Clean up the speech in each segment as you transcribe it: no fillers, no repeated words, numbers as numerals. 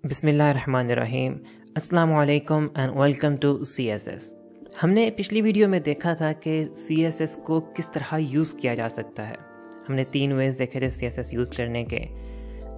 बिस्मिल्लाहिर्रहमानिर्रहीम। अस्सलामु अलैकुम एंड वेलकम टू CSS। हमने पिछली वीडियो में देखा था कि CSS को किस तरह यूज़ किया जा सकता है। हमने 3 वेज़ देखे थे CSS यूज़ करने के।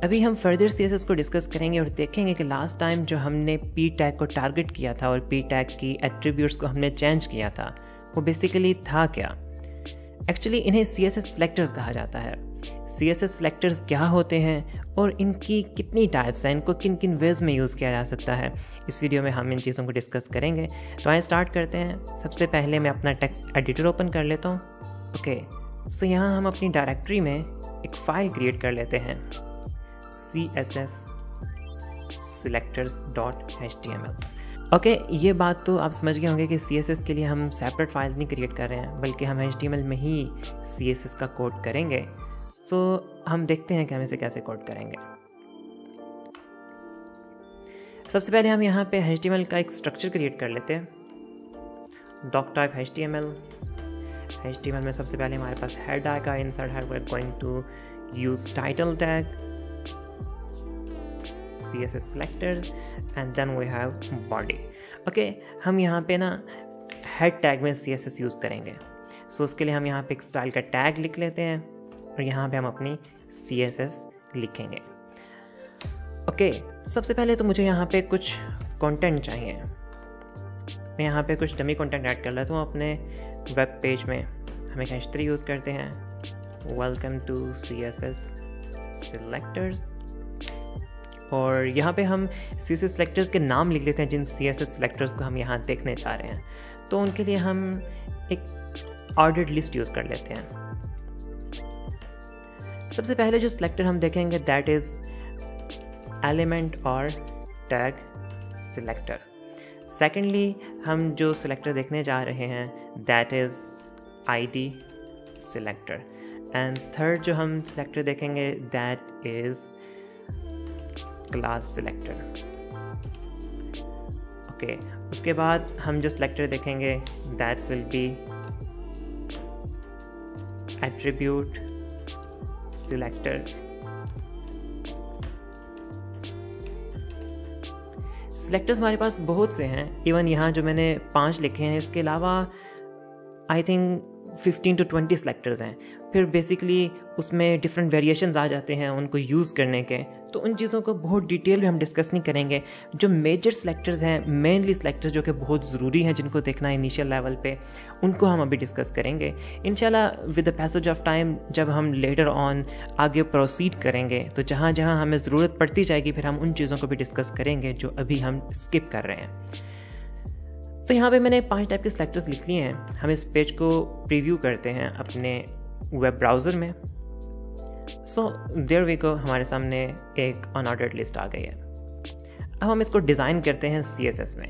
अभी हम फर्दर CSS को डिस्कस करेंगे और देखेंगे कि लास्ट टाइम जो हमने p टैग को टारगेट किया था और p टैग की एट्रीब्यूट्स को हमने चेंज किया था वो बेसिकली था क्या। एक्चुअली इन्हें CSS सेलेक्टर्स कहा जाता है। CSS सेलेक्टर्स क्या होते हैं और इनकी कितनी टाइप्स हैं, इनको किन किन वेज में यूज़ किया जा सकता है, इस वीडियो में हम इन चीज़ों को डिस्कस करेंगे। तो आइए स्टार्ट करते हैं। सबसे पहले मैं अपना टेक्स्ट एडिटर ओपन कर लेता हूँ। ओके, सो यहाँ हम अपनी डायरेक्टरी में एक फ़ाइल क्रिएट कर लेते हैं, CSS selectors.html। ओके, ये बात तो आप समझ गए होंगे कि CSS के लिए हम सेपरेट फाइल्स नहीं क्रिएट कर रहे हैं, बल्कि हम HTML में ही CSS का कोड करेंगे। सो हम देखते हैं कि हम इसे कैसे कोड करेंगे। सबसे पहले हम यहाँ पे HTML का एक स्ट्रक्चर क्रिएट कर लेते हैं, doc type HTML। HTML में सबसे पहले हमारे पास हेड आएगा। Inside head we are going to use title tag, CSS selectors and then we have body. Okay, हम यहाँ पे ना हेड टैग में CSS यूज़ करेंगे। सो उसके लिए हम यहाँ पे एक स्टाइल का टैग लिख लेते हैं और यहाँ पे हम अपनी CSS लिखेंगे। ओके, सबसे पहले तो मुझे यहाँ पे कुछ कंटेंट चाहिए। मैं यहाँ पे कुछ डमी कंटेंट ऐड कर लेता हूँ अपने वेब पेज में। हम एक हैश 3 यूज़ करते हैं, वेलकम टू CSS selectors। और यहाँ पे हम CSS सेलेक्टर्स के नाम लिख लेते हैं जिन CSS सेलेक्टर्स को हम यहाँ देखने जा रहे हैं। तो उनके लिए हम एक ऑर्डर्ड लिस्ट यूज़ कर लेते हैं। सबसे पहले जो सिलेक्टर हम देखेंगे दैट इज़ एलिमेंट और टैग सिलेक्टर। सेकेंडली हम जो सिलेक्टर देखने जा रहे हैं that is ID selector. And third जो हम सिलेक्टर देखेंगे that is class selector. Okay, उसके बाद हम जो सिलेक्टर देखेंगे that will be attribute selector. Selectors हमारे पास बहुत से हैं, इवन यहाँ जो मैंने 5 लिखे हैं, इसके अलावा आई थिंक 15 to 20 सेलेक्टर्स हैं। फिर बेसिकली उसमें डिफरेंट वेरिएशंस आ जाते हैं उनको यूज़ करने के, तो उन चीज़ों को बहुत डिटेल में हम डिस्कस नहीं करेंगे। जो मेजर सेलेक्टर्स हैं, मेनली सेलेक्टर्स जो कि बहुत ज़रूरी हैं, जिनको देखना है इनिशियल लेवल पे, उनको हम अभी डिस्कस करेंगे इंशाल्लाह with the passage of time. जब हम लेटर ऑन आगे प्रोसीड करेंगे तो जहाँ जहाँ हमें ज़रूरत पड़ती जाएगी फिर हम उन चीज़ों को भी डिस्कस करेंगे जो अभी हम स्किप कर रहे हैं। तो यहाँ पे मैंने 5 टाइप के सेलेक्टर्स लिख लिए हैं। हम इस पेज को प्रीव्यू करते हैं अपने वेब ब्राउज़र में। सो देयर वी गो, हमारे सामने एक अनऑर्डर्ड लिस्ट आ गई है। अब हम इसको डिज़ाइन करते हैं CSS में।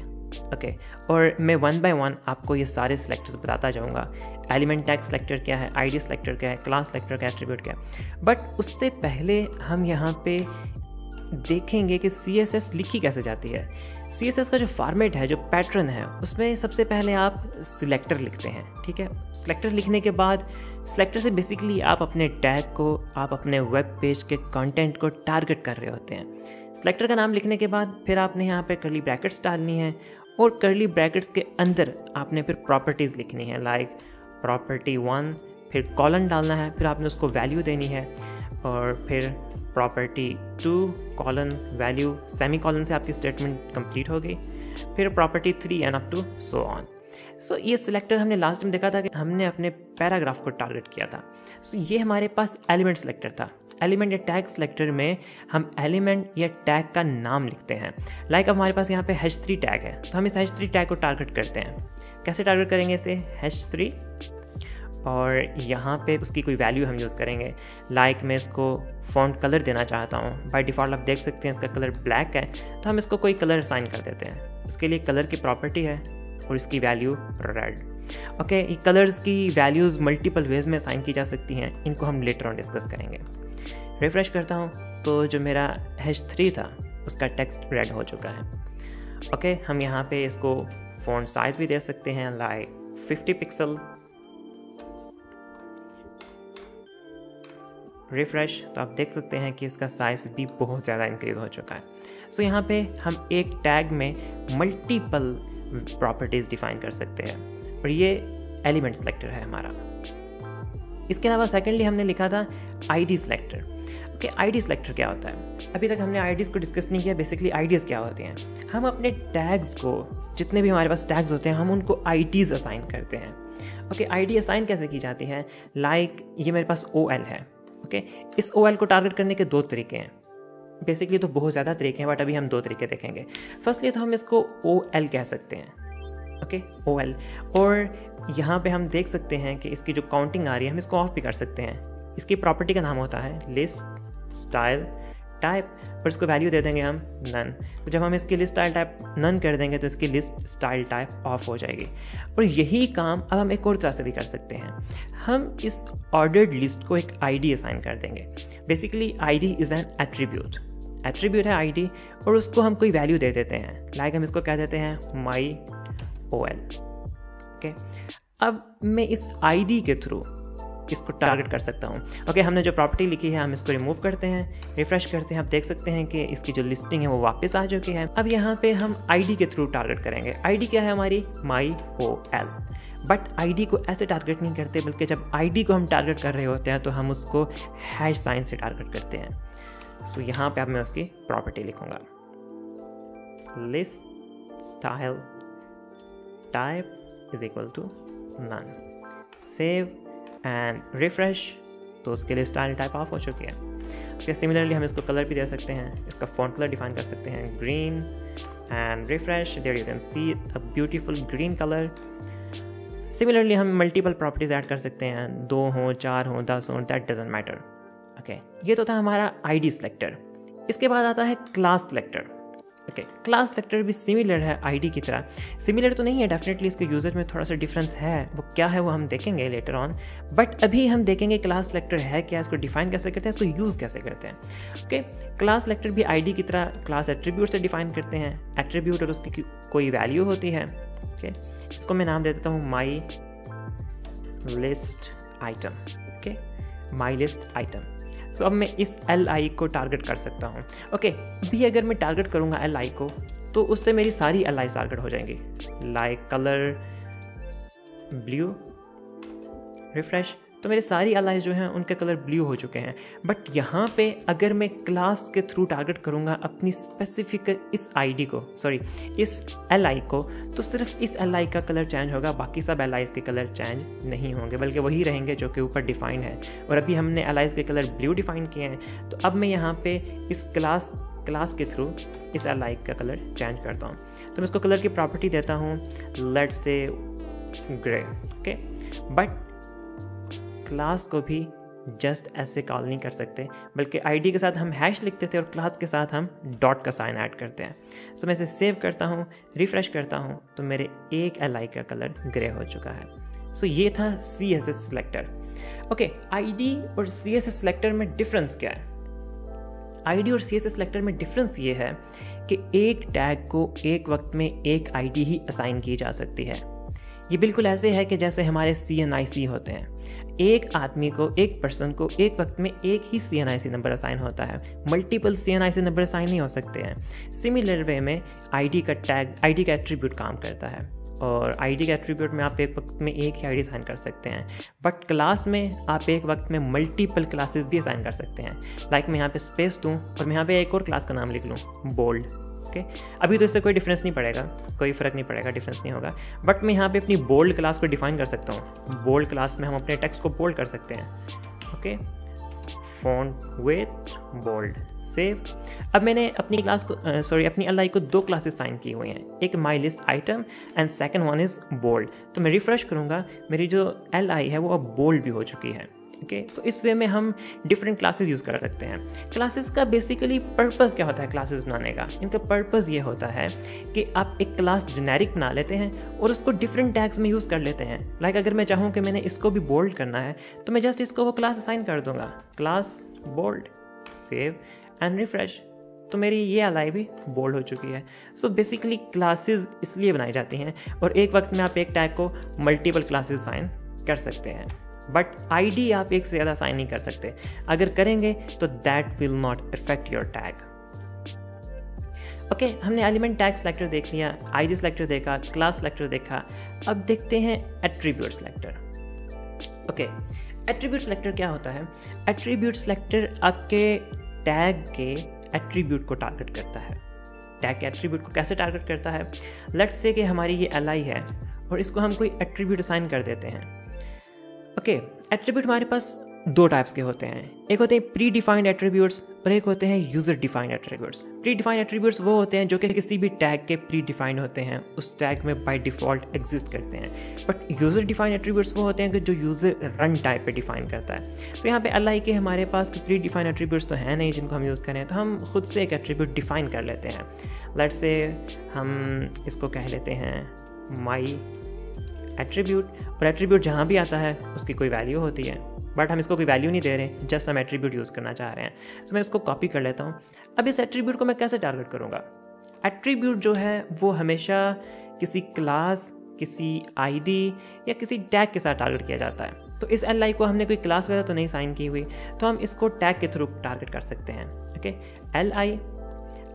ओके, और मैं 1 by 1 आपको ये सारे सेलेक्टर्स बताता जाऊँगा। एलिमेंट टैग सेलेक्टर क्या है, ID सेलेक्टर क्या है, क्लास सेलेक्टर क्या है, एट्रीब्यूट क्या है। बट उससे पहले हम यहाँ पे देखेंगे कि CSS लिखी कैसे जाती है। CSS का जो फॉर्मेट है, जो पैटर्न है, उसमें सबसे पहले आप सिलेक्टर लिखते हैं। ठीक है, सिलेक्टर लिखने के बाद सिलेक्टर से बेसिकली आप अपने टैग को, आप अपने वेब पेज के कंटेंट को टारगेट कर रहे होते हैं। सिलेक्टर का नाम लिखने के बाद फिर आपने यहाँ पे कर्ली ब्रैकेट्स डालनी है और कर्ली ब्रैकेट्स के अंदर आपने फिर प्रॉपर्टीज़ लिखनी है, लाइक प्रॉपर्टी 1, फिर कॉलन डालना है, फिर आपने उसको वैल्यू देनी है, और फिर property 2 colon value, semicolon से आपकी स्टेटमेंट कंप्लीट हो गई, फिर property 3 and up to so on. So ये सिलेक्टर हमने लास्ट टाइम देखा था कि हमने अपने पैराग्राफ को टारगेट किया था। सो ये हमारे पास एलिमेंट सिलेक्टर था। एलिमेंट या टैग सिलेक्टर में हम एलिमेंट या टैग का नाम लिखते हैं। लाइक अब हमारे पास यहाँ पे h3 टैग है, तो हम इस h3 टैग को टारगेट करते हैं। कैसे टारगेट करेंगे इसे, h3, और यहाँ पे उसकी कोई वैल्यू हम यूज़ करेंगे। लाइक मैं इसको फ़ॉन्ट कलर देना चाहता हूँ। बाय डिफ़ॉल्ट आप देख सकते हैं इसका कलर ब्लैक है, तो हम इसको कोई कलर असाइन कर देते हैं। उसके लिए कलर की प्रॉपर्टी है और इसकी वैल्यू रेड। ओके, ये कलर्स की वैल्यूज़ मल्टीपल वेज में असाइन की जा सकती हैं, इनको हम लेटर ऑन डिस्कस करेंगे। रिफ्रेश करता हूँ तो जो मेरा h3 था उसका टेक्स्ट रेड हो चुका है। ओके, हम यहाँ पे इसको फ़ॉन्ट साइज़ भी दे सकते हैं, लाइक 50 पिक्सल। रिफ्रेश, तो आप देख सकते हैं कि इसका साइज़ भी बहुत ज़्यादा इंक्रीज़ हो चुका है। सो यहाँ पे हम एक टैग में मल्टीपल प्रॉपर्टीज़ डिफाइन कर सकते हैं और ये एलिमेंट सेलेक्टर है हमारा। इसके अलावा सेकेंडली हमने लिखा था ID selector. Okay, ID selector क्या होता है? अभी तक हमने आईडीज़ को डिस्कस नहीं किया। बेसिकली आईडीज़ क्या होती हैं? हम अपने टैग्स को, जितने भी हमारे पास टैग्स होते हैं, हम उनको आईडीज़ असाइन करते हैं। ओके, आईडी असाइन कैसे की जाती है? लाइक ये मेरे पास OL है। ओके, इस OL को टारगेट करने के 2 तरीके हैं। बेसिकली तो बहुत ज़्यादा तरीके हैं, बट अभी हम 2 तरीके देखेंगे। फर्स्टली तो हम इसको OL कह सकते हैं। Okay, OL। और यहाँ पे हम देख सकते हैं कि इसकी जो काउंटिंग आ रही है, हम इसको ऑफ भी कर सकते हैं। इसकी प्रॉपर्टी का नाम होता है लिस्ट स्टाइल टाइप, और इसको वैल्यू दे देंगे हम नन। तो जब हम इसकी लिस्ट स्टाइल टाइप नन कर देंगे तो इसकी लिस्ट स्टाइल टाइप ऑफ हो जाएगी। और यही काम अब हम एक और तरह से भी कर सकते हैं। हम इस ऑर्डर्ड लिस्ट को एक आईडी असाइन कर देंगे। Basically ID is an attribute है आईडी, और उसको हम कोई वैल्यू दे देते हैं। लाइक हम इसको कह देते हैं माई OL। ओके, अब मैं इस आईडी के थ्रू इसको टारगेट कर सकता हूँ। ओके, हमने जो प्रॉपर्टी लिखी है हम इसको रिमूव करते हैं, रिफ्रेश करते हैं। आप देख सकते हैं कि इसकी जो लिस्टिंग है वो वापस आ चुकी है। अब यहाँ पे हम आईडी के थ्रू टारगेट करेंगे। आईडी क्या है हमारी? माई OL। बट आईडी को ऐसे टारगेट नहीं करते, बल्कि जब आईडी को हम टारगेट कर रहे होते हैं तो हम उसको हैश साइन से टारगेट करते हैं। सो यहाँ पे अब मैं उसकी प्रॉपर्टी लिखूंगा, list style type is equal to none. Save and refresh, तो उसके लिए स्टाइल टाइप ऑफ हो चुकी है। फिर सिमिलरली हम इसको कलर भी दे सकते हैं। इसका फॉन्ट कलर डिफाइन कर सकते हैं green, and refresh, there you can see a beautiful green colour. Similarly हम मल्टीपल प्रॉपर्टीज ऐड कर सकते हैं, 2 हों, 4 हों, 10 हों, दैट डजंट मैटर। ओके, ये तो था हमारा आईडी सेलेक्टर। इसके बाद आता है class selector. Okay, class selector भी सिमिलर है आईडी की तरह। सिमिलर तो नहीं है, डेफिनेटली इसके यूजर में थोड़ा सा डिफरेंस है। वो क्या है वो हम देखेंगे लेटर ऑन, बट अभी हम देखेंगे क्लास सेलेक्टर है क्या, इसको डिफाइन कैसे करते हैं, इसको यूज़ कैसे करते हैं। ओके, क्लास सेलेक्टर भी आईडी की तरह क्लास एट्रीब्यूट से डिफाइन करते हैं। एट्रीब्यूट और उसकी कोई वैल्यू होती है। ओके, इसको मैं नाम दे देता हूँ my list item. Okay, my list item. So अब मैं इस LI को टारगेट कर सकता हूँ। ओके, अभी अगर मैं टारगेट करूँगा LI को, तो उससे मेरी सारी LIs टारगेट हो जाएंगी। लाइक कलर ब्लू, रिफ्रेश, तो मेरे सारी LIs जो हैं उनके कलर ब्लू हो चुके हैं। बट यहाँ पे अगर मैं क्लास के थ्रू टारगेट करूँगा अपनी स्पेसिफिक इस आईडी को, सॉरी इस LI को, तो सिर्फ इस LI का कलर चेंज होगा, बाकी सब LIs के कलर चेंज नहीं होंगे, बल्कि वही रहेंगे जो कि ऊपर डिफाइन है। और अभी हमने LIs के कलर ब्लू डिफाइन किए हैं, तो अब मैं यहाँ पे इस क्लास के थ्रू इस LI का कलर चेंज करता हूँ। तो मैं इसको कलर की प्रॉपर्टी देता हूँ, let's say grey. Okay, but class को भी जस्ट ऐसे कॉल नहीं कर सकते, बल्कि आईडी के साथ हम हैश लिखते थे और क्लास के साथ हम डॉट का साइन ऐड करते हैं। सो मैं इसे सेव करता हूँ, रिफ्रेश करता हूँ, तो मेरे एक LI का कलर ग्रे हो चुका है। सो ये था CSS सिलेक्टर। ओके, आईडी और CSS सिलेक्टर में डिफरेंस क्या है? आईडी और CSS सिलेक्टर में डिफरेंस ये है कि एक टैग को एक वक्त में एक आईडी ही असाइन की जा सकती है। ये बिल्कुल ऐसे है कि जैसे हमारे CNIC होते हैं। एक आदमी को, एक पर्सन को एक वक्त में एक ही CNIC नंबर असाइन होता है, मल्टीपल CNIC नंबर असाइन नहीं हो सकते हैं। सिमिलर वे में आईडी का टैग, आईडी का एट्रीब्यूट काम करता है, और आईडी के एट्रीब्यूट में आप एक वक्त में एक ही आईडी असाइन कर सकते हैं। बट क्लास में आप एक वक्त में मल्टीपल क्लासेस भी असाइन कर सकते हैं। लाइक मैं यहाँ पे स्पेस दूँ और मैं यहाँ पे एक और क्लास का नाम लिख लूँ, बोल्ड। ओके, अभी तो इससे कोई डिफरेंस नहीं पड़ेगा, कोई फ़र्क नहीं पड़ेगा, डिफरेंस नहीं होगा। बट मैं यहाँ पे अपनी बोल्ड क्लास को डिफाइन कर सकता हूँ। बोल्ड क्लास में हम अपने टेक्स्ट को बोल्ड कर सकते हैं। Okay, font with bold, save. अब मैंने अपनी क्लास को अपनी LI को 2 क्लासेस साइन की हुई हैं, एक my list item and second one is bold. तो मैं रिफ्रेश करूँगा, मेरी जो LI है वो अब बोल्ड भी हो चुकी है। ओके, सो इस वे में हम डिफरेंट क्लासेस यूज़ कर सकते हैं। क्लासेस का बेसिकली पर्पज़ क्या होता है क्लासेस बनाने का? इनका पर्पज़ ये होता है कि आप एक क्लास जेनेरिक बना लेते हैं और उसको डिफरेंट टैग्स में यूज़ कर लेते हैं। लाइक अगर मैं चाहूँ कि मैंने इसको भी बोल्ड करना है, तो मैं जस्ट इसको वो क्लास असाइन कर दूँगा, class bold, save and refresh, तो मेरी ये LI भी बोल्ड हो चुकी है। सो बेसिकली क्लासेस इसलिए बनाई जाती हैं, और एक वक्त में आप एक टैग को मल्टीपल क्लासेस असाइन कर सकते हैं। बट आईडी आप एक से ज़्यादा असाइन नहीं कर सकते। अगर करेंगे तो that will not affect your tag. Okay, हमने एलिमेंट टैग सेलेक्टर देख लिया, आईडी सेलेक्टर देखा, क्लास सेलेक्टर देखा। अब देखते हैं attribute selector. Okay, attribute selector क्या होता है? एट्रीब्यूट सेलेक्टर आपके टैग के एट्रीब्यूट को टारगेट करता है। टैग के एट्रीब्यूट को कैसे टारगेट करता है? लेट्स से कि हमारी ये li है और इसको हम कोई एट्रीब्यूट असाइन कर देते हैं। ओके, एट्रीब्यूट हमारे पास दो टाइप्स के होते हैं, एक होते हैं प्री डिफाइंड एट्रीब्यूट्स और एक होते हैं user defined attributes. Pre defined attributes वो होते हैं जो कि किसी भी टैग के प्री डिफाइंड होते हैं, उस टैग में बाय डिफ़ॉल्ट एग्जिस्ट करते हैं। बट यूज़र डिफाइंड एट्रीब्यूट्स वो होते हैं कि जो यूज़र रन टाइप पे डिफाइन करता है। तो यहाँ पे li के हमारे पास कोई प्री डिफाइंड एट्रीब्यूट्स तो हैं नहीं जिनको हम यूज़ करें, तो हम खुद से एक एट्रीब्यूट डिफाइन कर लेते हैं। लेट्स से हम इसको कह लेते हैं माई एट्रीब्यूट, और एट्रीब्यूट जहाँ भी आता है उसकी कोई वैल्यू होती है, बट हम इसको कोई वैल्यू नहीं दे रहे, जस्ट हम एट्रीब्यूट यूज़ करना चाह रहे हैं। तो मैं इसको कॉपी कर लेता हूँ। अब इस एट्रीब्यूट को मैं कैसे टारगेट करूँगा? एट्रीब्यूट जो है वो हमेशा किसी क्लास, किसी आईडी या किसी टैग के साथ टारगेट किया जाता है। तो इस li को हमने कोई क्लास वगैरह तो नहीं साइन की हुई, तो हम इसको टैग के थ्रू टारगेट कर सकते हैं। Okay, li।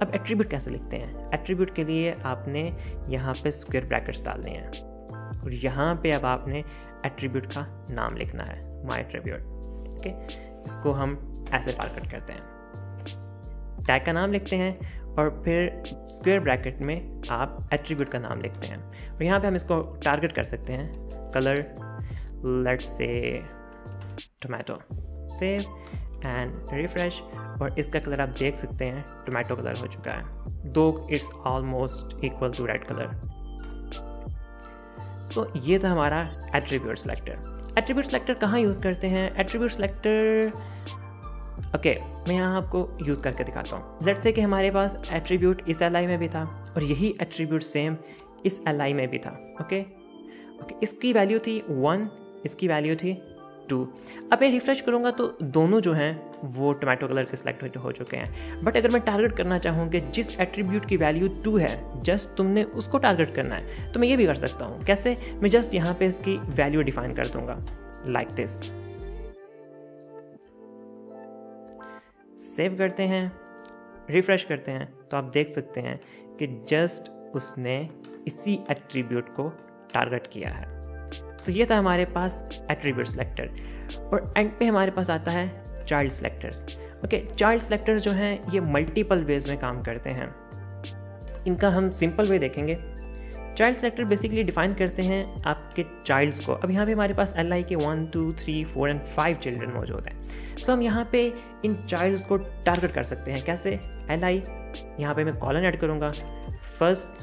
अब एट्रीब्यूट कैसे लिखते हैं? एट्रीब्यूट के लिए आपने यहाँ पे स्क्वायर ब्रैकेट्स डालने हैं और यहाँ पे अब आपने एट्रीब्यूट का नाम लिखना है, माई एट्रीब्यूट। ओके, इसको हम ऐसे टारगेट करते हैं, टैग का नाम लिखते हैं और फिर स्क्वायर ब्रैकेट में आप एट्रीब्यूट का नाम लिखते हैं। और यहाँ पे हम इसको टारगेट कर सकते हैं, colour let's say tomato, save and refresh, और इसका कलर आप देख सकते हैं टोमेटो कलर हो चुका है, though it's almost equal to red colour. So ये था हमारा एट्रीब्यूट सेलेक्टर। एट्रीब्यूट सेलेक्टर कहाँ यूज़ करते हैं? एट्रीब्यूट सेलेक्टर ओके, मैं यहाँ आपको यूज़ करके दिखाता हूँ। लेट्स से कि हमारे पास एट्रीब्यूट इस li में भी था और यही एट्रीब्यूट सेम इस li में भी था। ओके, इसकी वैल्यू थी 1, इसकी वैल्यू थी 2। अब मैं रिफ्रेश करूँगा तो दोनों जो हैं वो टोमेटो कलर के सिलेक्ट हो चुके हैं। बट अगर मैं टारगेट करना चाहूँ कि जिस एट्रीब्यूट की वैल्यू 2 है, जस्ट तुमने उसको टारगेट करना है, तो मैं ये भी कर सकता हूँ। कैसे? मैं जस्ट यहाँ पे इसकी वैल्यू डिफाइन कर दूंगा लाइक दिस। सेव करते हैं, रिफ्रेश करते हैं, तो आप देख सकते हैं कि जस्ट उसने इसी एट्रीब्यूट को टारगेट किया है। तो ये था हमारे पास एट्रीब्यूट सेलेक्टर। और एंड पे हमारे पास आता है child selectors. Okay, child selectors जो हैं ये मल्टीपल वेज में काम करते हैं। इनका हम सिंपल वे देखेंगे। चाइल्ड सेलेक्टर बेसिकली डिफाइन करते हैं आपके चाइल्ड्स को। अब यहाँ पे हमारे पास li के 1, 2, 3, 4 एंड 5 चिल्ड्रन मौजूद हैं। सो हम यहाँ पे इन चाइल्ड्स को टारगेट कर सकते हैं। कैसे? li, यहाँ पे मैं कॉलन ऐड करूँगा, first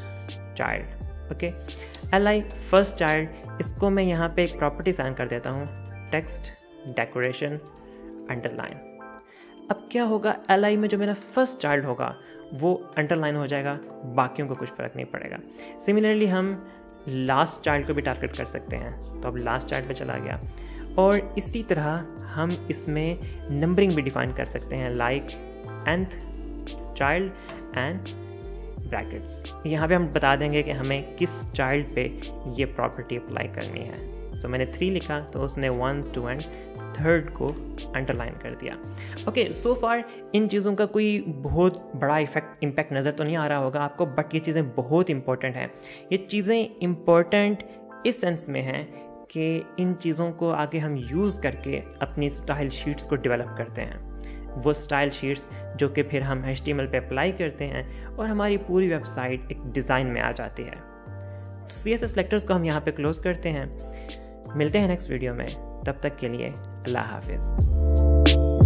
child. Okay, li first child, इसको मैं यहाँ पे एक प्रॉपर्टी साइन कर देता हूँ, टेक्स्ट डेकोरेशन अंडरलाइन। अब क्या होगा, li में जो मेरा फर्स्ट चाइल्ड होगा वो अंडरलाइन हो जाएगा, बाकियों को कुछ फ़र्क नहीं पड़ेगा। सिमिलरली हम लास्ट चाइल्ड को भी टारगेट कर सकते हैं, तो अब लास्ट चाइल्ड पे चला गया। और इसी तरह हम इसमें नंबरिंग भी डिफाइन कर सकते हैं, like nth child and brackets. यहाँ पे हम बता देंगे कि हमें किस चाइल्ड पे ये प्रॉपर्टी अप्लाई करनी है। तो मैंने 3 लिखा तो उसने 1, 2 एंड 3rd को अंडरलाइन कर दिया। ओके, सो फार इन चीज़ों का कोई बहुत बड़ा इम्पैक्ट नज़र तो नहीं आ रहा होगा आपको, बट ये चीज़ें बहुत इंपॉर्टेंट हैं। ये चीज़ें इम्पॉर्टेंट इस सेंस में हैं कि इन चीज़ों को आगे हम यूज़ करके अपनी स्टाइल शीट्स को डेवलप करते हैं। वो स्टाइल शीट्स जो कि फिर हम HTML पे अप्लाई करते हैं और हमारी पूरी वेबसाइट एक डिज़ाइन में आ जाती है। तो CSS सेलेक्टर्स को हम यहाँ पे क्लोज करते हैं। मिलते हैं नेक्स्ट वीडियो में, तब तक के लिए अल्लाह हाफिज़।